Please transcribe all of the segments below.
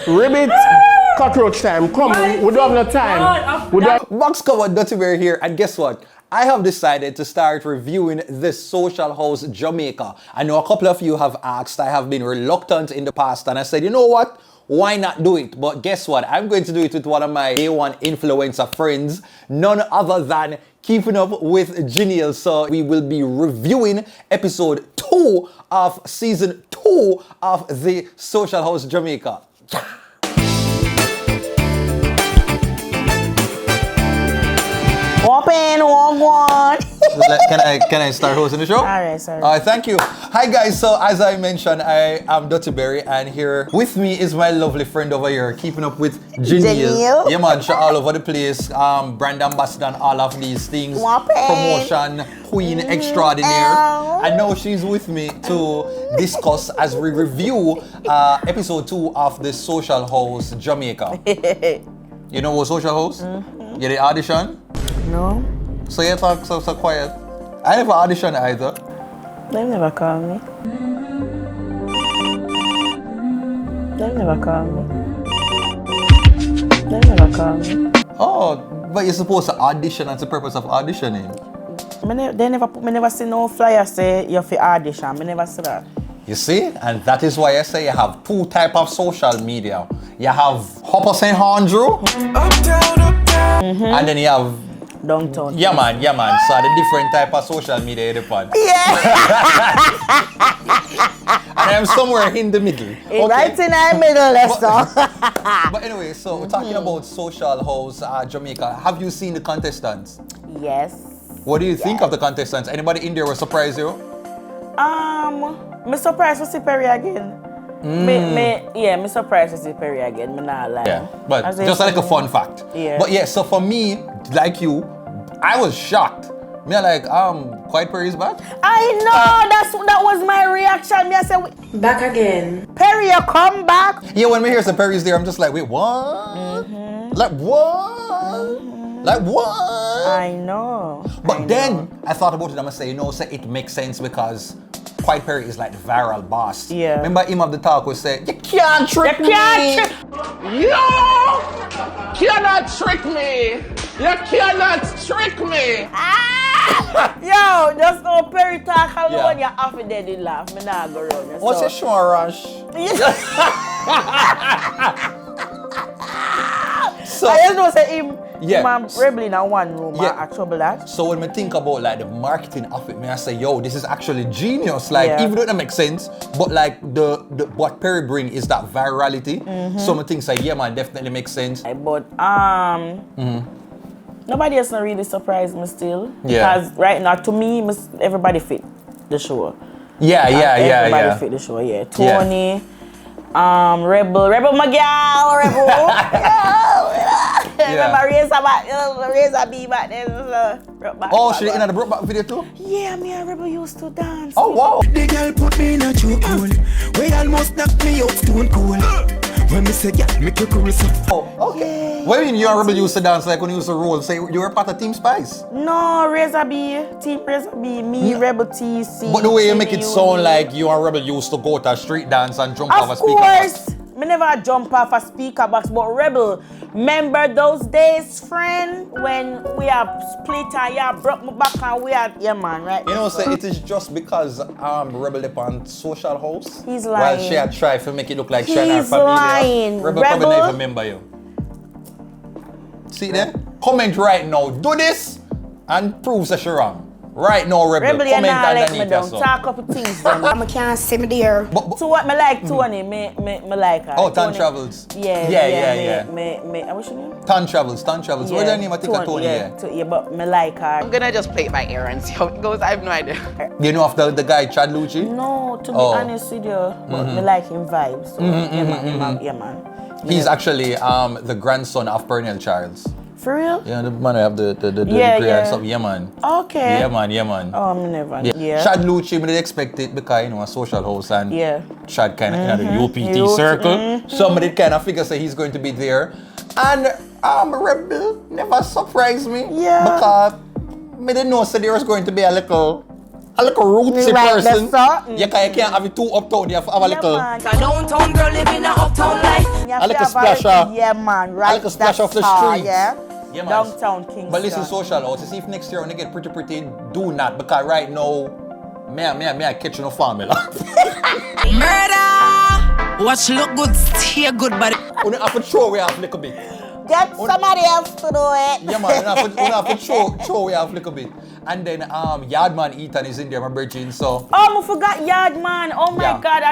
Ribbit, cockroach time. Come, we don't have no time. Box cover Duttyberry here, and guess what? I have decided to start reviewing this social house Jamaica. I know a couple of you have asked, I have been reluctant in the past, and I said, you know what? Why not do it? But guess what? I'm going to do it with one of my day one influencer friends, none other than Keeping Up with Jehneel. So we will be reviewing episode 2 of season 2 of the Social House Jamaica. Yeah. Open, one. Can I start hosting the show? Alright, sorry. Alright, thank you. Hi guys, so as I mentioned, I am Duttyberry, and here with me is my lovely friend over here, Keeping Up with Jehneel. Yeah man, she all over the place, brand ambassador and all of these things. Promotion queen extraordinaire. And now she's with me to discuss as we review episode 2 of the Social House Jamaica. You know what Social House? You did audition? No. So you talk so quiet. I never auditioned either. They never call me. They never call me. Oh, but you're supposed to audition. That's the purpose of auditioning. They never see no flyer say you have to audition. I never see that. You see? And that is why I say you have 2 types of social media. You have Upper St. Andrew. And then you have downtown. Yeah man. So the different type of social media you depend. Yeah. And I'm somewhere in the middle. Okay. Right in the middle, let's talk. But anyway, so we're talking about Social House Jamaica. Have you seen the contestants? Yes. What do you think of the contestants? Anybody in there will surprise you? Me surprised to see Perry again. Me surprised to see Perry again. Me not lie. Yeah, but just like a fun fact. Yeah. But yeah, so for me, like you, I was shocked. Me like, Quiet Perry's back? I know, that was my reaction. Me I said, back again. Perry, you come back? Yeah, when me hear some Perry's there, I'm just like, wait, what? Like what? Like what? I know. But then I thought about it, I'm gonna say, it makes sense because Quiet Perry is like the viral boss. Yeah. Remember him of the talk was say, you can't trick me. You cannot trick me. You cannot trick me. Yo, just no Perry talk alone, you're half a dead in laugh. Me nah go around. What's your show, Rush? So, I just know say him and Rebel in one room and trouble that. So when I think about like the marketing of it, I say, yo, this is actually genius. Like even though it doesn't make sense, but like the what Perry bring is that virality. So I think say, yeah man, definitely makes sense. But nobody else not really surprised me still. Yeah. Because right now to me, everybody fit the show. Everybody fit the show, yeah. Tony, Rebel my gal, Rebel. Remember Razor B back then. Oh, she in the Brokeback video too? Yeah, me and Rebel used to dance. Oh wow. The girl put me in a chokehold. We almost knocked me out stone cold. When me say yeah, me took a risk. Oh, okay. When you and Rebel used to dance like when you used to roll, say you were part of Team Spice? No, Razor B, Team Razor B, me, Rebel TC. But the way you make it sound like you and Rebel used to go to a street dance and jump off a speaker box. Me never jump off a speaker box, but Rebel, remember those days, friend, when we have split and you broke my back and we had, yeah man, right? You know, say it is just because Rebel upon Social House. He's lying. While she had tried to make it look like she and her He's family. lying. Rebel probably never remember you. See there? Comment right now. Do this and prove that you're wrong. Right now, Rebel. Rebel, comment let me underneath down. yourself. Talk up things then. I can't see me there. So what me like Tony, me like her. Oh, Tan Travels. Yeah. What's your name? Tan Travels. What's their name? I think of Tony. Yeah, but me like her. I'm gonna just play it by ear and see how it goes. I have no idea. You know of the guy Chad Lucci? No, to be honest with you, but me like him vibes. So yeah, man. He's actually the grandson of Pernell Charles. For real? Yeah, the man who have the degree and stuff. Yeah, man. Okay. Yeah, man. Oh, me never. Yeah. Chad Lucci, me did expect it because, a social house and Chad kind of in the UPT circle. Somebody kind of figure say he's going to be there. And Rebel never surprised me. Yeah. Because me didn't know so there was going to be a little a little rootsy Right, person. that's so. You can't have it too uptown. You have to have a little. man. A downtown girl living a uptown life. You have A little to have splash of- yeah, man, right? little splash that's of the how, streets. Yeah. Yeah, man. Downtown Kingston. But listen, social house, see if next year when they get pretty, do not. Because right now, me I catch no formula. Murder. Watch look good, stay good, but We have to throw away a little bit. Get somebody else to do it. Yeah, man, we have to throw away a little bit. And then Yardman Ethan is in there, my bridging, so. Oh, I forgot Yardman. Oh my Yeah. God,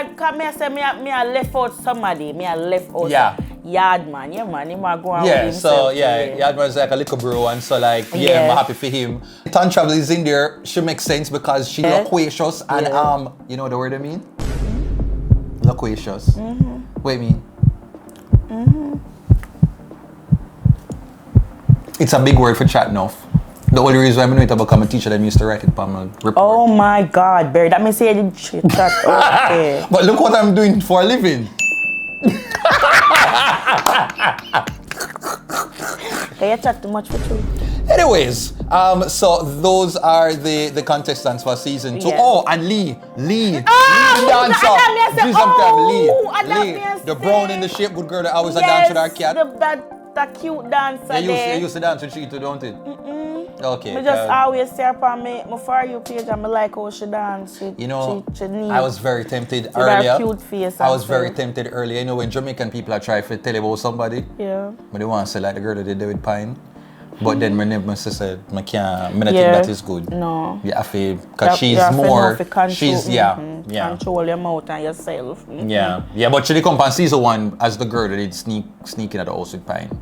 I say me I left out somebody. Me I left out Yeah. Yardman. Yeah, man, he might go on Yeah, with so himself yeah, today. Yardman's like a little bro, and so like Yeah. I'm happy for him. Tan Travel is in there. She makes sense because she's Yeah. loquacious and Yeah. you know the word I mean? Loquacious. What do you mean? It's a big word for chat now. The only reason why I know it become a teacher, them used to write it on my report. Oh my God, Barry. That means you didn't chat. Okay. But look what I'm doing for a living. Can you chat too much for true? Anyways, so those are the contestants for season 2. Yeah. Oh, and Lee, the I dancer. thought me say, Do sometimes, oh, I thought Lee, me the say- brown in the shape, good girl that always a dance with her cat. That cute dancer You there. used to dance with she too, don't it? Okay. I just always see her on my For You page and I like how she dance. You know, Jehneel. I was very tempted With her earlier. cute face I and was very stuff. tempted earlier. You know, when Jamaican people are trying to tell you about somebody, Yeah. but they want to say like the girl that they did with Pine. But then my sister, I can't, I don't Yeah. think that is good. No. You have to, because You she's have to know more, if you control- she's, yeah. Control your mouth and yourself. Yeah, but she did come on season 1 as the girl that did sneak in at the house with Pine.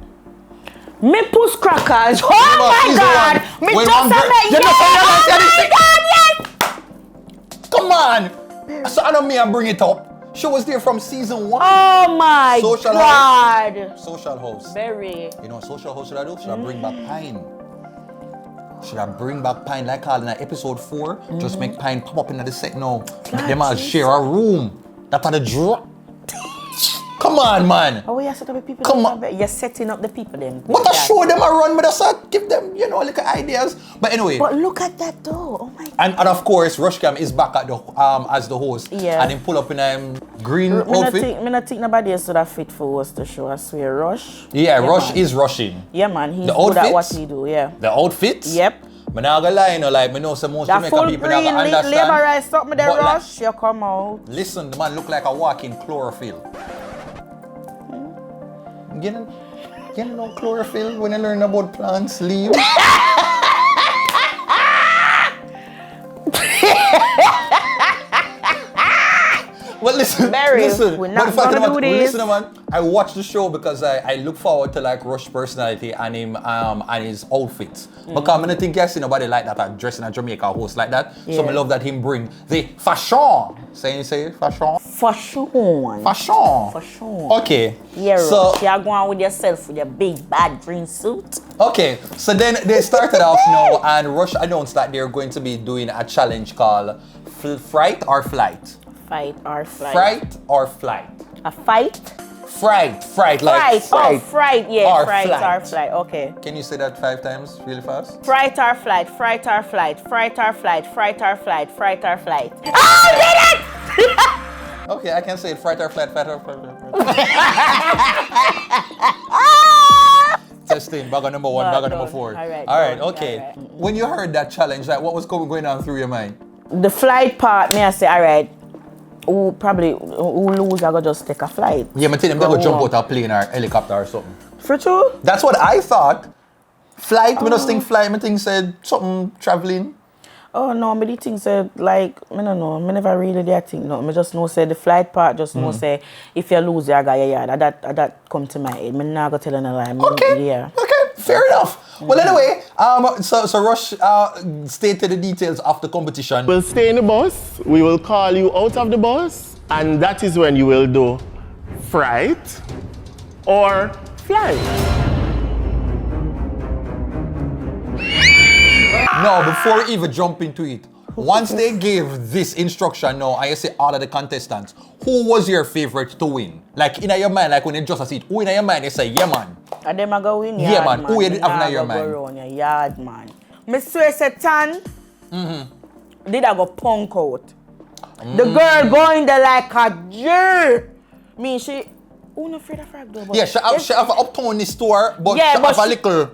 Me push crackers. Oh Remember my season God. 1? Me When just one a girl- make You know, oh you my God, yes. Come on! So I know me and bring it up. She was there from season 1. Oh my Social God. Social house. Very. You know what social house should I do? Should I bring back Pine? Should I bring back Pine like all in episode 4? Just make Pine pop up in the set now. Them all share a room. That's the drop. Come on, man. Oh, you set up the people. Come on. You're setting up the people then. What I show them a run, but I said give them, little ideas. But anyway. But look at that though. Oh my God. And of course, Rushcam is back at the as the host. Yeah. And he pull up in a green Me outfit. not think nobody else that fit for us to show. I swear, Rush. Yeah, Rush man. is rushing. Yeah, man. He's The good at what outfits? he do. Yeah. The outfits. Yep. But now I gotta lie, like me know some most That Jamaican full people green never understand. labor rice something there, But like- Rush. You come out. Listen, the man look like a walking chlorophyll. Getting no chlorophyll when you learn about plants, leaves. Well, listen, Barry, listen. we're but not the fact gonna of the do matter- this. Listen, man. I watch the show because I look forward to like Rush personality and him and his outfits. Because I don't think I see nobody like that dressing a Jamaica host like that. So I Yeah. love that him bring the fashion. Say fashion. Fashion. Fashion. Fashion. Okay. Yeah, So Rush. You're going with yourself with your big bad green suit. okay. So then they started off now, and Rush announced that they're going to be doing a challenge called Fright or Flight. Fight or flight. Fright or Flight. A fight? Fright, Fright. like Oh, fright. Yeah, Or fright flight. or flight. Okay. Can you say that 5 times really fast? Fright or flight. Fright or flight. Fright or flight. Fright or flight. Fright or flight. Oh, did it! Okay, I can say it. Fright or Flight, Fright or Flight. Testing, bag number 1, bag number 4. All right, okay. all right. When you heard that challenge, like what was going on through your mind? The flight part, me I say, all right. Who lose, I go just take a flight. Yeah, I tell them they go jump out a plane or helicopter or something. For true? That's what I thought. Flight, me just think flight, me think said something traveling. Oh no, me the thing said like, me no know, me never really did think no. Me just know say the flight part just know say if you lose you got yeah, that come to my head. Me not go tell no lie. Okay. Yeah. Okay, fair enough. Well, anyway, so Rush stated the details of the competition. We'll stay in the bus. We will call you out of the bus, and that is when you will do fright or flight. No, before we even jump into it, once they gave this instruction now, I say all of the contestants, who was your favorite to win? Like in your mind, like when you just see it, who in your mind, they say, yeah man. And them a go win Yeah, yard, man. Who you did have in Nah your go mind? go round your yard, man. Me swear say Tan. did I go punk out. The girl going there like a jerk. Me, she... Who not afraid of frog though? Yeah, she have an uptown in the store, but Yeah, she but have a little...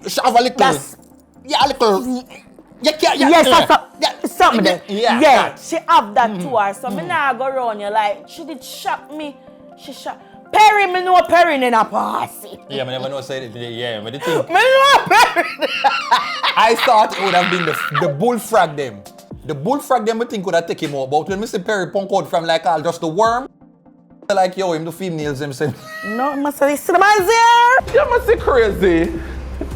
She have a little... That's- Yeah, a little... Yeah, Yes, that's something there. Yeah, Yeah, that. she have that to her. So me nah go around you like, she did shock me. She shock... Perry, me know Perry in a party. Yeah, I never know say it. Yeah, but the thing... Me know Perry. I thought it would have been the bullfrog them. The bullfrog them, I think, would have taken him out. But when Mr. Perry punk out from like all just the worm, like, yo, him the females themselves. No, must say, see the man's here. You must be crazy.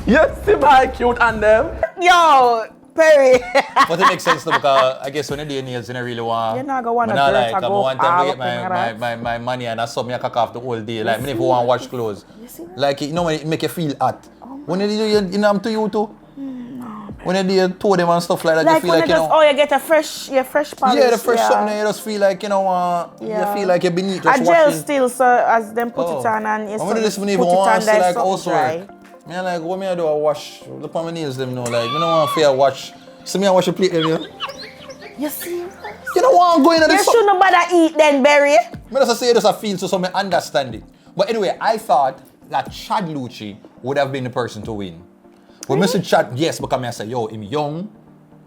You see my cute and them. Yo, Perry. But it makes sense though, because I guess when you do nails, you don't really want... You not gonna want I a not girl like, to I go want to all get up in that. my money and I saw me a cock off the whole day. Like, me never want to wash clothes. You see that? Like, you know when it make you feel hot. When you do, you know, I'm to you too. When you do your toe them and stuff like that, Like you feel when like, you you just, know... you get a fresh polish. Yeah, the fresh something, you just feel like, you know, you feel like you're beneath just A gel washing. still, so as them put it on and you I'm gonna just put even it on want to there, like something also dry. work. Me like, what me I do? I wash. Look on my nails them, know, like, you don't want to feel wash. See me I wash a plate them, you know? You see? You don't want to go in at You this. shouldn't bother eat then, Berry. Me just say this I feel so me understand it. But anyway, I thought that Chad Lucci would have been the person to win. When Mr. Chad, yes, because me I say, yo, him young,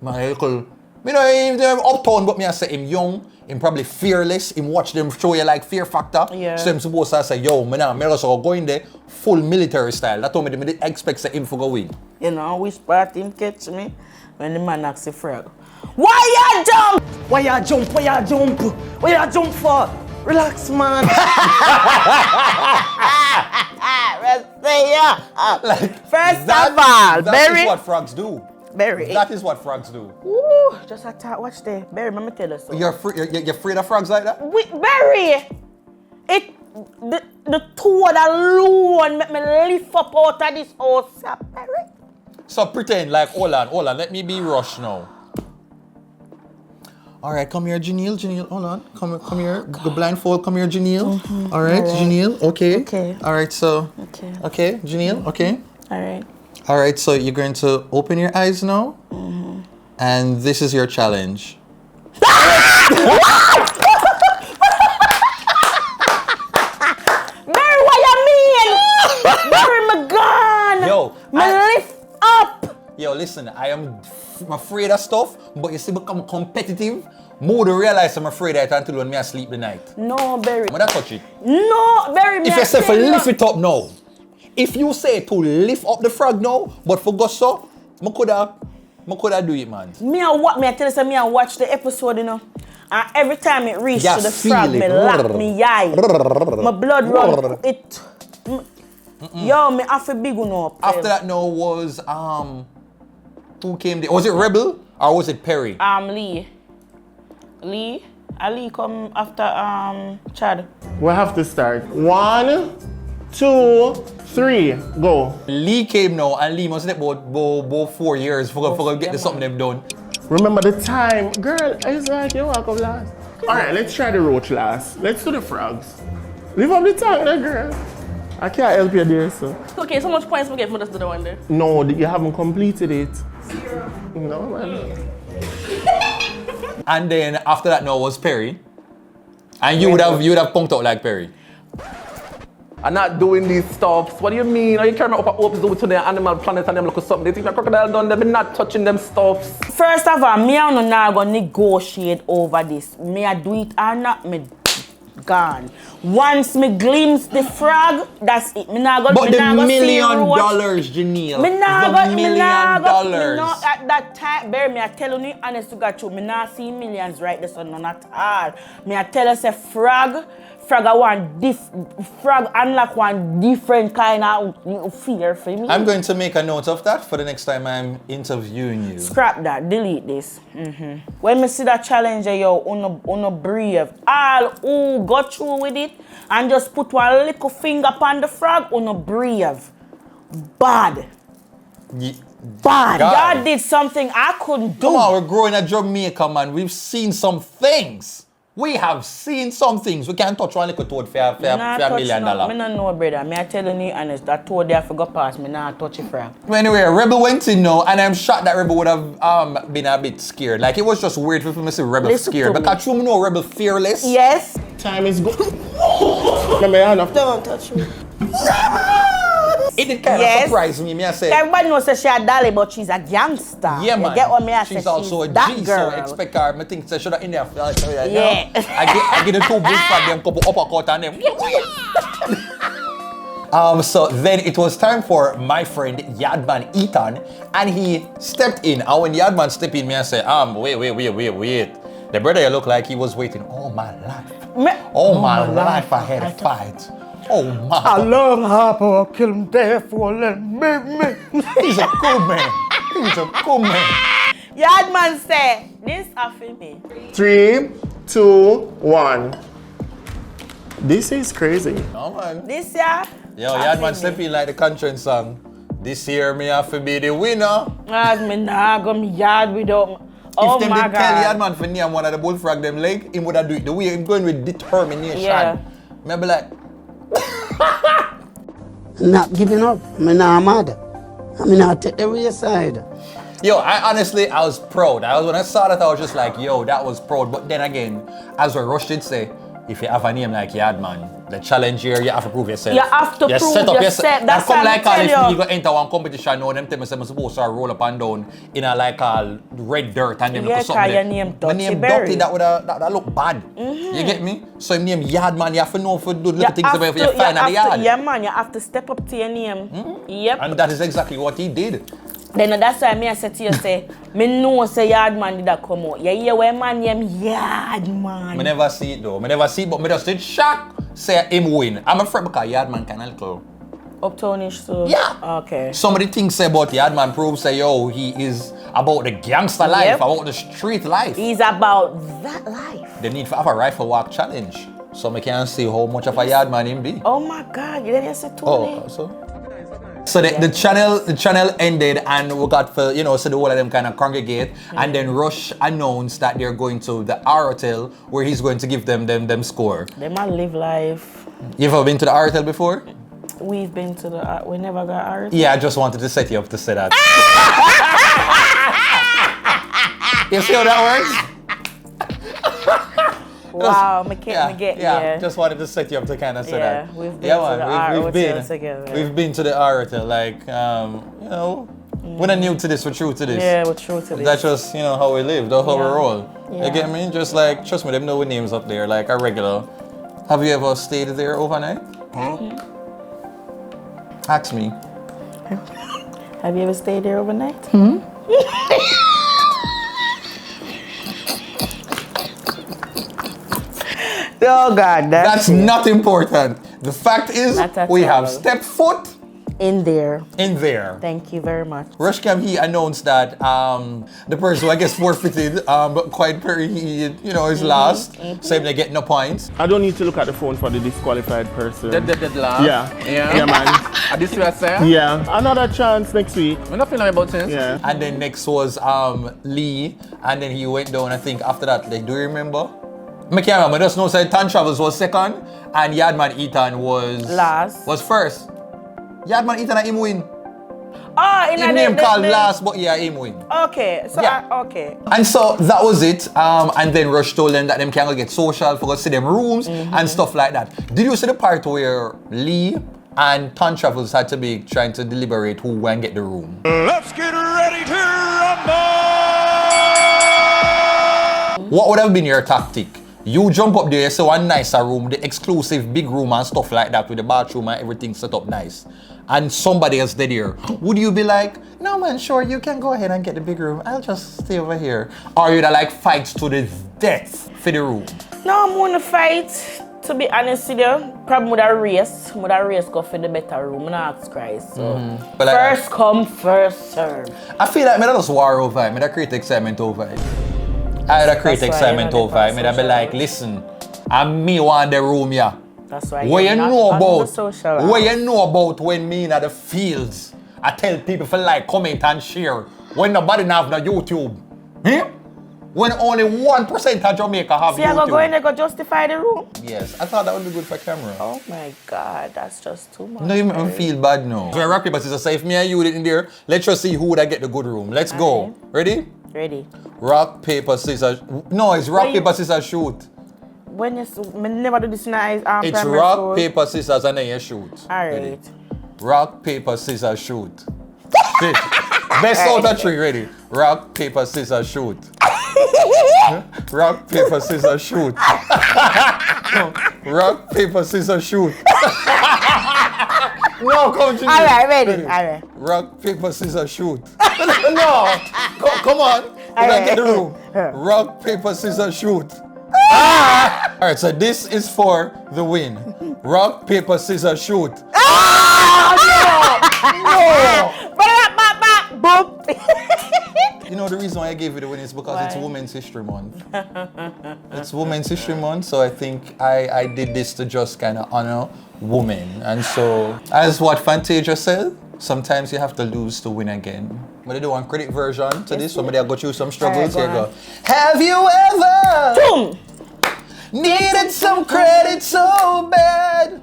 my uncle. You know, him uptown, but me I say him young, him probably fearless, him watch them show you like fear factor. Yeah. So him supposed to say, yo, me just go in there full military style. That's what me expect him to go win. You know, which part him catch me? When the man asks the frog. Why you jump? Why you jump? Why you jump? Why you jump for? Relax, man. First of all, That Berry. is what frogs do. Berry. That is what frogs do. Ooh, just a talk. Watch there. Berry, let me tell you something. You're afraid of frogs like that? Berry, the two of that alone make me lift up out of this house, Berry. So pretend like, hold on, let me be rushed now. All right, come here, Jehneel, hold on. Come here, the blindfold, come here, Jehneel. All right, Jehneel, okay. Okay. All right, so, Okay. Jehneel, okay. All right. All right, so you're going to open your eyes now. And this is your challenge. Berry, what you mean? Berry, my gun. Yo, me lift up. Yo, listen, I'm afraid of stuff, but you see, become competitive. More to realize I'm afraid of it until when I sleep the night. No, Berry. But that touch it. No, Berry. If you say for lift it up now, if you say to lift up the frog now, but for gusto, I coulda do it, man. Me I tell you something, I watch the episode, you know. And every time it reaches Yeah, to the feel frog, it. me lock me eye. My blood run. It. Yo, me have a big one up. After that, no, was who came there? Was it Rebel or was it Perry? Lee come after Chad. We have to start. 1, 2, 3, go. Lee came now, and Lee must have about 4 years for get the something them done. Remember the time, girl, it's like you walk up last. All right, let's try the roach last. Let's do the frogs. Leave up the tongue there, girl. I can't help you there, so. Okay, so much points we get for just do the one there. No, you haven't completed it. 0. No, man. And then after that, no, was Perry. And you would have punked out like Perry. I'm not doing these stuffs. What do you mean? Are you carrying me up a open zoo to the Animal Planet and them look at something? They think my crocodile done them, not touching them stuffs. First of all, me and not gonna negotiate over this. Me I do it or not, me gone. Once me glimpse the frog, that's it. Me not gonna. But the $1 million, $1 Jehneel. Me nah go, $1 me million. nah go, me not at that time, bear me I tell you honest to God truth, me nah see millions right there, so none at all. Me I tell you say frog unlock one different kind of fear for me. I'm going to make a note of that for the next time I'm interviewing you. Scrap that, delete this. When me see that challenge, yo, uno brave. All who got through with it and just put one little finger upon the frog, uno brave. Bad. Bad. God. Y'all did something I couldn't do. Come on, we're growing at Jamaica, man. We've seen some things. We have seen some things. We can't touch one little toad for $1 million. I don't know, brother. Me I telling you honest, that toad there for go past me, nah touch it frog. Anyway, Rebel went in now, and I'm shocked that Rebel would have been a bit scared. Like, it was just weird for me to see Rebel Listen scared. to me. Because you know Rebel fearless. Yes. Time is good. Remember, you enough. Don't touch me. It did kind of surprise me. I say, everybody knows that she's a dolly, but she's a gangster. yeah, man. You get what me I say? She's also a that G, girl. so expect her. I think she should have in there. Yeah. I get the two big for them, couple uppercut and them. So then it was time for my friend Yadman Ethan, and he stepped in. And when Yadman stepped in, me I said, wait. The brother you look like he was waiting all my life. All my life I had a fight. Oh my. I love Harper, kill him dead for let me. He's a good man. He's a good man. Yardman say, this for me. 3, 2, 1. This is crazy. Oh man. This year. Yo, Yadman step in like the country song. This year me have to be the winner. As me nah go me yard without. Oh if them my did tell God. Yadman for name one of the bullfrog them leg, he would have do it the way him going with determination. Yeah. Maybe like. Not giving up. I'm not mad. I'm not take the way side. Yo, I was proud. When I saw that, I was just like, yo, that was proud. But then again, as what Rush did say, if you have a name like Yadman, the challenge here, you have to prove yourself. You have to prove set up yourself. That's come like what if I'm you go enter one competition, now them tell me I'm supposed to roll up and down in a like a red dirt and them Yeah, look something. your name My name Duttyberry. Dutty, that look bad. You get me? So him name Yadman, you have to know for do little things about you find at the yard. Yeah, man, you have to step up to your name. Yep. And that is exactly what he did. Then that's why I said to you, say, me know say Yardman did that come out. You hear where man name Yardman. I never see it though. I never see it, but I just did shock say him win. I'm afraid because Yardman kind of little. Uptownish too? Yeah. Okay. Some of the things say about Yardman prove say, yo, he is about the gangster life, about the street life. He's about that life. They need to have a rifle walk challenge. So I can see how much of a Yardman him be. Oh my God, you didn't say Tony. So the channel ended and we got for, so the whole of them kind of congregate and then Rush announced that they're going to the R Hotel where he's going to give them score. They might live life. You ever been to the R Hotel before? We've been to the we never got R Hotel. Yeah, I just wanted to set you up to say that. You see how that works? Wow, me get just wanted to set you up to kind of say that. We've been to the R Hotel together. We've been to the R Hotel, like, we're not new to this, we're true to this. Yeah, we're true to this. That's just, how we live, that's how we roll. Yeah. You get me? Just like, trust me, them know what names up there, like a regular. Have you ever stayed there overnight? Ask me. Have you ever stayed there overnight? Oh God, that's not important. The fact is, we have stepped foot in there. Thank you very much. Rushcam, he announced that the person who I guess forfeited, but quite very, is last. So they get no points. I don't need to look at the phone for the disqualified person. The last? Yeah, man. Are this what I say? Yeah. Another chance next week. I'm not feeling about it. Yeah. And then next was Lee, and then he went down, I think, after that. Like, do you remember? I can't remember. I just know that Tan Travels was second, and Yadman Ethan was first. Yadman Ethan and him win. Oh, in his name called last, but yeah, him win. Okay, so okay. And so that was it. And then Rush told them that them can go get social for go see them rooms and stuff like that. Did you see the part where Lee and Tan Travels had to be trying to deliberate who went get the room? Let's get ready to rumble! What would have been your tactic? You jump up there, you see one nicer room, the exclusive big room and stuff like that with the bathroom and everything set up nice. And somebody else there. Would you be like, no man, sure, you can go ahead and get the big room. I'll just stay over here. Or you'd like fights to the death for the room? No, I'm gonna fight. To be honest with you, probably with a race. With a race go for the better room. I'm not ask Christ. So first come, first serve. I feel like I just war over it. I create excitement over it. I had a create excitement over it. I be like, listen, I'm me want the room here. That's right. What you know about when me in the fields, I tell people for like, comment and share when nobody have no YouTube. When only 1% of Jamaica have See, I YouTube. go in there, go justify the room. Yes, I thought that would be good for camera. Oh my God, that's just too much. No, you make me feel bad now. So rock, paper, scissors. So if me and you did in there, let's just see who would I get the good room. Let's go. Ready? Ready. Rock, paper, scissors. No, it's rock, paper, scissors, shoot. When you never do this in It's primary rock, school. paper, scissors, and then you shoot. Alright. Ready? Rock, paper, scissors, shoot. Fit. Best out of 3, ready? Rock, paper, scissors, shoot. Rock, paper, scissors, shoot. Rock, paper, scissors, shoot. No, come on. Alright, ready. Alright. Rock, paper, scissors, shoot. No, come on. Let's get the room. Rock, paper, scissors, shoot. Alright, so this is for the win. Rock, paper, scissors, shoot. No! Boop. You know the reason why I gave you the win is because it's Women's History Month. It's Women's History Month, so I think I did this to just kind of honor women. And so, as what Fantasia said, sometimes you have to lose to win again. But they do one credit version to this, somebody go through some struggles. Here you go. Have you ever needed some credit so bad?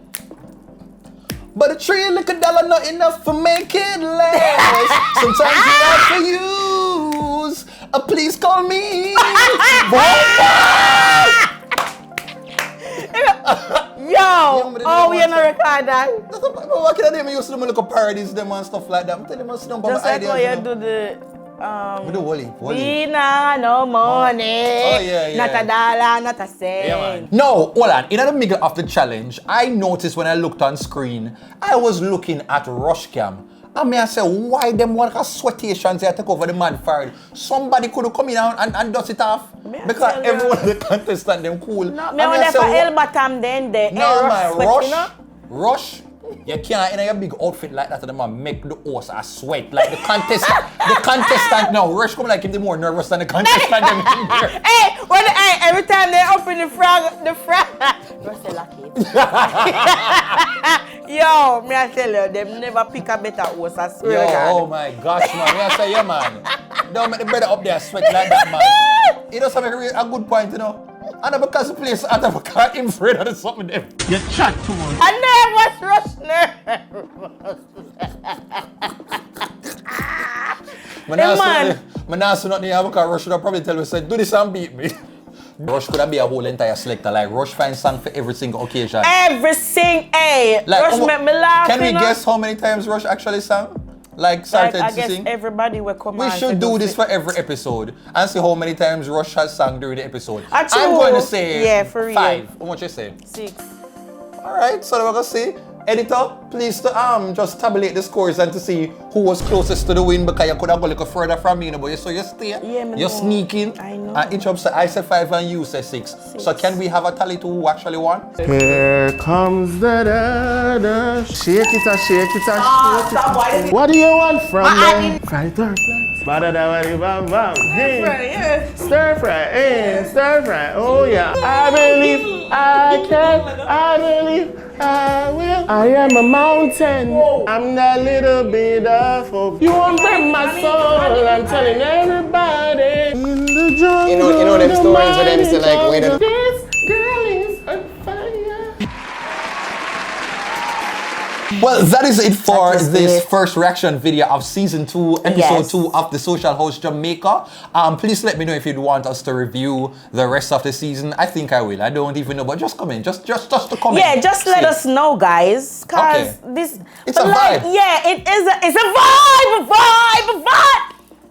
But a $3 not enough for make it last. Sometimes you have to use a please call me. Yo! Oh, we are not record that. What can I do? I used to do my little parodies them and stuff like that. I'm telling you, some Just like ideas. how you do the We do Wally. we nah no money. Oh, yeah. Not a dollar, not a cent. Yeah, man. No, hold on. In the middle of the challenge, I noticed when I looked on screen, I was looking at Rush Cam. I mean, I said, why them want to sweatations here take over the man forward? Somebody could have come in and dust it off. Because everyone in the contestant, them cool. No, me want for El Bottom then the no, man, sweat, you know? Rush, you can't in a big outfit like that to the man make the horse a sweat. Like the contestant now, Rush come like him the more nervous than the contestant them in there. Hey, every time they open the frog, Rush say lucky. Yo, me I tell you, them never pick a better horse, I swear to God. Oh my gosh, man. Me I say, yeah, man. Don't make the brother up there sweat like that, man. He does have a good point, you know. And because the place out of a car, him afraid of something them. You chat too much. I nervous, Rush nervous. Man, I say nothing here because Rush should have probably tell me, say, do this and beat me. Rush could have be a whole entire selector. Like, Rush finds song for every single occasion. Everything, hey. Like, Rush make me laugh. Can we guess how many times Rush actually sang? Like, started I to guess sing? everybody will come We on should do this for every episode and see how many times Rush has sung during the episode. Actually, I'm going to say 5. real. How much you say? 6. Alright, so we're going to see. Editor, please to just tabulate the scores and to see who was closest to the win because you could have gone a little further from me, but so you stay. Yeah, you're know. sneaking. I know. And each of say I said 5 and you say 6. So can we have a tally to who actually won? Here comes the da-da. Shake it, shake it, shake it. What do you want from me? Fright or flight? Ba-da-da-ba-di-bam-bam. Hey. Stir fry, hey, stir fry. Oh yeah. I believe I can. I believe I will. I am a mountain. I'm that little bit of hope. You won't break my soul. I'm telling everybody. In the jungle, You know them stories where them say like, wait a this girl is on fire. Well, that is it for this first reaction video of season 2, episode 2 of The Social Host Jamaica. Please let me know if you'd want us to review the rest of the season. I think I will. I don't even know, but just comment. Just to comment. Yeah, just let us know, guys. Cause this It's a vibe. Yeah, it's a vibe.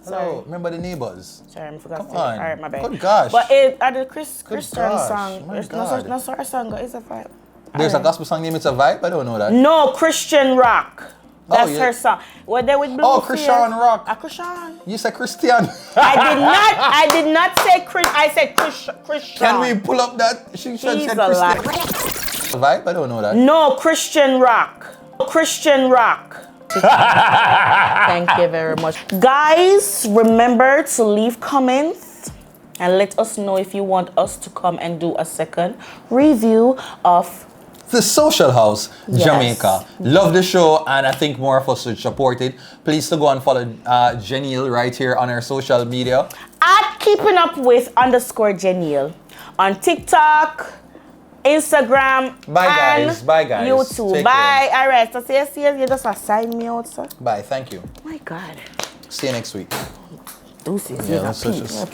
Hello, remember the neighbors? Sorry, I forgot. Come to on. All right, my bad. Good gosh. But it the Christian gosh, song. my There's God. no sorry song. It's a vibe. There's a gospel song named It's a Vibe? I don't know that. No, Christian rock. That's yeah. her song. Were they with Blue? Oh, Christian rock. Christian. You said Christian. I did not say Chris. I said Christian. Can we pull up that? She said He's Christian. a lie. Vibe? I don't know that. No, Christian rock. Christian rock. Thank you very much. Guys, remember to leave comments and let us know if you want us to come and do a second review of The Social House Jamaica. Love the show, and I think more of us should support it. Please to go and follow Jehneel right here on our social media. at keeping up with _Jehneel on TikTok, Instagram, Bye, and guys. Bye, guys. YouTube. Take Bye. care. All right. So see you just assign me out, sir. Bye. Thank you. My God. See you next week. Deuces. Yeah, You got let's pink. just-